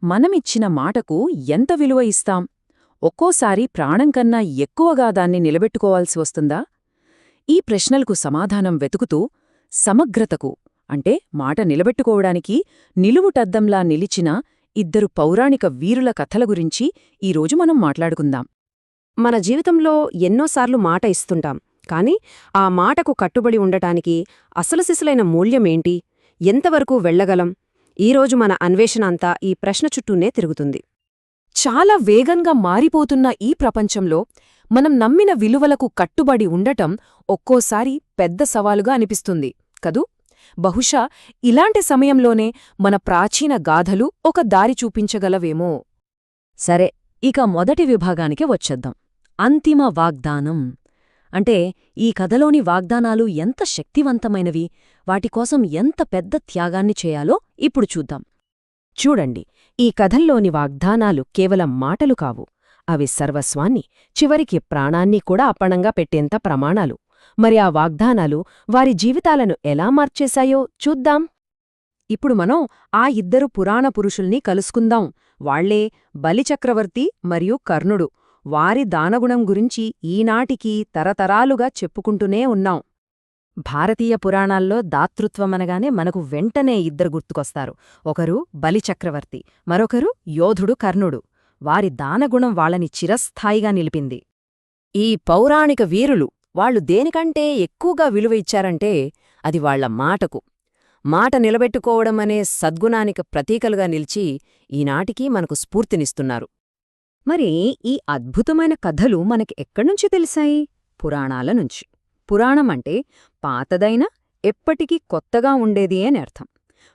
మనమిచ్చిన మాటకు ఎంత విలువ ఇస్తాం? ఒక్కోసారి ప్రాణంకన్నా ఎక్కువగా దాన్ని నిలబెట్టుకోవాల్సి వస్తుందా? ఈ ప్రశ్నలకు సమాధానం వెతుకుతూ సమగ్రతకు అంటే మాట నిలబెట్టుకోవడానికి నిలువుటద్దంలా నిలిచిన ఇద్దరు పౌరాణిక వీరుల కథల గురించి ఈరోజు మనం మాట్లాడుకుందాం. మన జీవితంలో ఎన్నోసార్లు మాట ఇస్తుంటాం, కాని ఆ మాటకు కట్టుబడి ఉండటానికి అసలు సిసలైన మూల్యమేంటి? ఎంతవరకు వెళ్లగలం? ఈరోజు మన అన్వేషణ అంతా ఈ ప్రశ్న చుట్టూనే తిరుగుతుంది. చాలా వేగంగా మారిపోతున్న ఈ ప్రపంచంలో మనం నమ్మిన విలువలకు కట్టుబడి ఉండటం ఒక్కోసారి పెద్ద సవాలుగా అనిపిస్తుంది కదూ? బహుశా ఇలాంటి సమయంలోనే మన ప్రాచీన గాథలు ఒక దారి చూపించగలవేమో. సరే, ఇక మొదటి విభాగానికి వచ్చేద్దాం. అంతిమ వాగ్దానం. అంటే ఈ కథలోని వాగ్దానాలు ఎంత శక్తివంతమైనవి, వాటికోసం ఎంత పెద్ద త్యాగాన్ని చేయాలో ఇప్పుడు చూద్దాం. చూడండి, ఈ కథల్లోని వాగ్దానాలు కేవలం మాటలు కావు. అవి సర్వస్వాన్ని, చివరికి ప్రాణాన్ని కూడా అప్పణంగా పెట్టేంత ప్రమాణాలు. మరి ఆ వాగ్దానాలు వారి జీవితాలను ఎలా మార్చేశాయో చూద్దాం. ఇప్పుడు మనం ఆ ఇద్దరు పురాణ పురుషుల్ని కలుసుకుందాం. వాళ్లే బలిచక్రవర్తి మరియు కర్ణుడు. వారి దానగుణం గురించి ఈనాటికి తరతరాలుగా చెప్పుకుంటూనే ఉన్నాం. భారతీయ పురాణాల్లో దాతృత్వమనగానే మనకు వెంటనే ఇద్దరు గుర్తుకొస్తారు. ఒకరు బలిచక్రవర్తి, మరొకరు యోధుడు కర్ణుడు. వారి దానగుణం వాళ్ళని చిరస్థాయిగా నిలిపింది. ఈ పౌరాణిక వీరులు వాళ్లు దేనికంటే ఎక్కువగా విలువ ఇచ్చారంటే అది వాళ్ల మాటకు. మాట నిలబెట్టుకోవడమనే సద్గుణానికి ప్రతీకలుగా నిలిచి ఈనాటికి మనకు స్ఫూర్తినిస్తున్నారు. మరి ఈ అద్భుతమైన కథలు మనకి ఎక్కడ్నుంచి తెలిసాయి? పురాణాల నుంచి. పురాణమంటే పాతదైనా ఎప్పటికీ కొత్తగా ఉండేది అని అర్థం.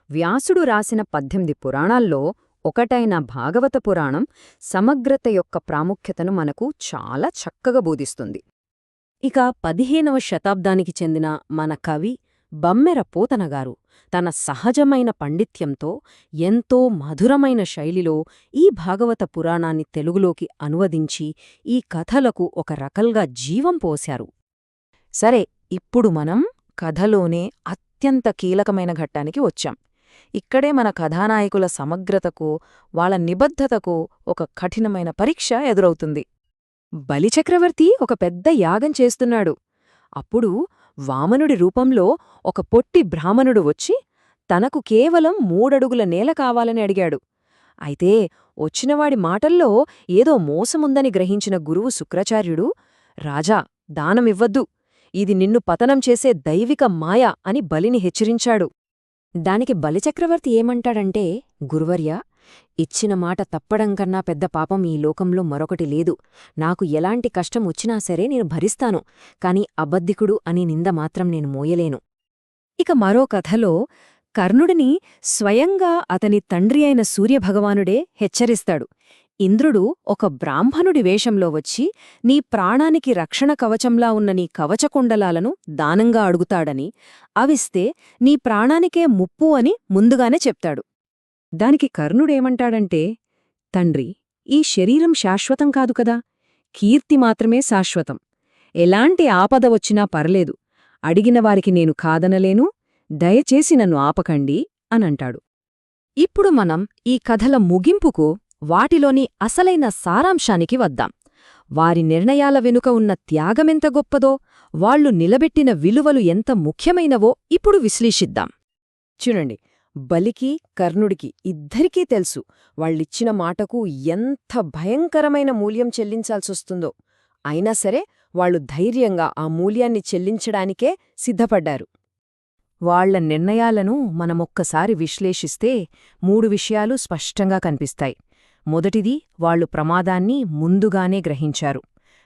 వ్యాసుడు రాసిన 18 పురాణాల్లో ఒకటైన భాగవత పురాణం సమగ్రత యొక్క ప్రాముఖ్యతను మనకు చాలా చక్కగా బోధిస్తుంది. ఇక 15వ శతాబ్దానికి చెందిన మన కవి బమ్మెర పోతనగారు తన సహజమైన పండిత్యంతో ఎంతో మధురమైన శైలిలో ఈ భాగవత పురాణాన్ని తెలుగులోకి అనువదించి ఈ కథలకు ఒక రకల్గా జీవం పోశారు. సరే, ఇప్పుడు మనం కథలోనే అత్యంత కీలకమైన ఘట్టానికి వచ్చాం. ఇక్కడే మన కథానాయకుల సమగ్రతకు, వాళ్ళ నిబద్ధతకు ఒక కఠినమైన పరీక్ష ఎదురవుతుంది. బలిచక్రవర్తి ఒక పెద్ద యాగం చేస్తున్నాడు. అప్పుడు వామనుడి రూపంలో ఒక పొట్టి బ్రాహ్మణుడు వచ్చి తనకు కేవలం 3 అడుగుల నేల కావాలని అడిగాడు. అయితే వచ్చినవాడి మాటల్లో ఏదో మోసముందని గ్రహించిన గురువు శుక్రాచార్యుడు, రాజా, దానమివ్వద్దు, ఇది నిన్ను పతనం చేసే దైవిక మాయ అని బలిని హెచ్చరించాడు. దానికి బలిచక్రవర్తి ఏమంటాడంటే, గురువర్యా, ఇచ్చిన మాట తప్పడం కన్నా పెద్ద పాపం ఈ లోకంలో మరొకటి లేదు. నాకు ఎలాంటి కష్టం వచ్చినా సరే నేను భరిస్తాను, కాని అబద్ధికుడు అని నింద మాత్రం నేను మోయలేను. ఇక మరో కథలో కర్ణుడిని స్వయంగా అతని తండ్రి అయిన సూర్యభగవానుడే హెచ్చరిస్తాడు. ఇంద్రుడు ఒక బ్రాహ్మణుడి వేషంలో వచ్చి నీ ప్రాణానికి రక్షణ కవచంలా ఉన్న నీ కవచకుండలాలను దానంగా అడుగుతాడని, అవిస్తే నీ ప్రాణానికే ముప్పు అని ముందుగానే చెప్తాడు. దానికి కర్ణుడేమంటాడంటే, తండ్రి, ఈ శరీరం శాశ్వతం కాదు కదా, కీర్తి మాత్రమే శాశ్వతం. ఎలాంటి ఆపద వచ్చినా పర్లేదు, అడిగినవారికి నేను కాదనలేను, దయచేసి నన్ను ఆపకండి అనంటాడు. ఇప్పుడు మనం ఈ కథల ముగింపుకు, వాటిలోని అసలైన సారాంశానికి వద్దాం. వారి నిర్ణయాల వెనుక ఉన్న త్యాగమెంత గొప్పదో, వాళ్లు నిలబెట్టిన విలువలు ఎంత ముఖ్యమైనవో ఇప్పుడు విశ్లేషిద్దాం. చూడండి, బలికి, కర్ణుడికి ఇద్దరికీ తెలుసు వాళ్ళిచ్చిన మాటకు ఎంత భయంకరమైన మూల్యం చెల్లించాల్సొస్తుందో. అయినా సరే వాళ్లు ధైర్యంగా ఆ మూల్యాన్ని చెల్లించడానికే సిద్ధపడ్డారు. వాళ్ల నిర్ణయాలను మనమొక్కసారి విశ్లేషిస్తే 3 విషయాలు స్పష్టంగా కనిపిస్తాయి. మొదటిది, వాళ్లు ప్రమాదాన్ని ముందుగానే గ్రహించారు.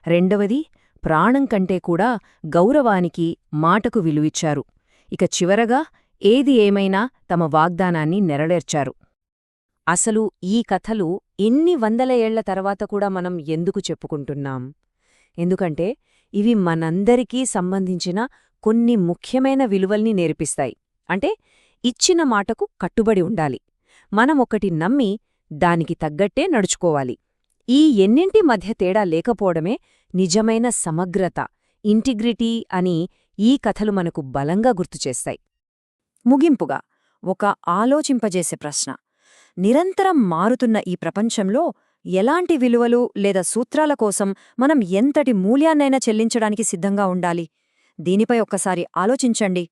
రెండవది, ప్రాణం కంటే కూడా గౌరవానికి, మాటకు విలువిచ్చారు. ఇక చివరగా, ఏది ఏమైనా తమ వాగ్దానాన్ని నెరవేర్చారు. అసలు ఈ కథలు ఎన్ని వందల ఏళ్ల తర్వాత కూడా మనం ఎందుకు చెప్పుకుంటున్నాం? ఎందుకంటే ఇవి మనందరికీ సంబంధించిన కొన్ని ముఖ్యమైన విలువల్ని నేర్పిస్తాయి. అంటే ఇచ్చిన మాటకు కట్టుబడి ఉండాలి, మనమొకటి నమ్మి దానికి తగ్గట్టే నడుచుకోవాలి. ఈ ఎన్నింటి మధ్య తేడా లేకపోవడమే నిజమైన సమగ్రత, ఇంటిగ్రిటీ అని ఈ కథలు మనకు బలంగా గుర్తుచేస్తాయి. ముగింపుగా ఒక ఆలోచింపజేసే ప్రశ్న: నిరంతరం మారుతున్న ఈ ప్రపంచంలో ఎలాంటి విలువలు లేదా సూత్రాల కోసం మనం ఎంతటి మూల్యాన్నైనా చెల్లించడానికి సిద్ధంగా ఉండాలి? దీనిపై ఒక్కసారి ఆలోచించండి.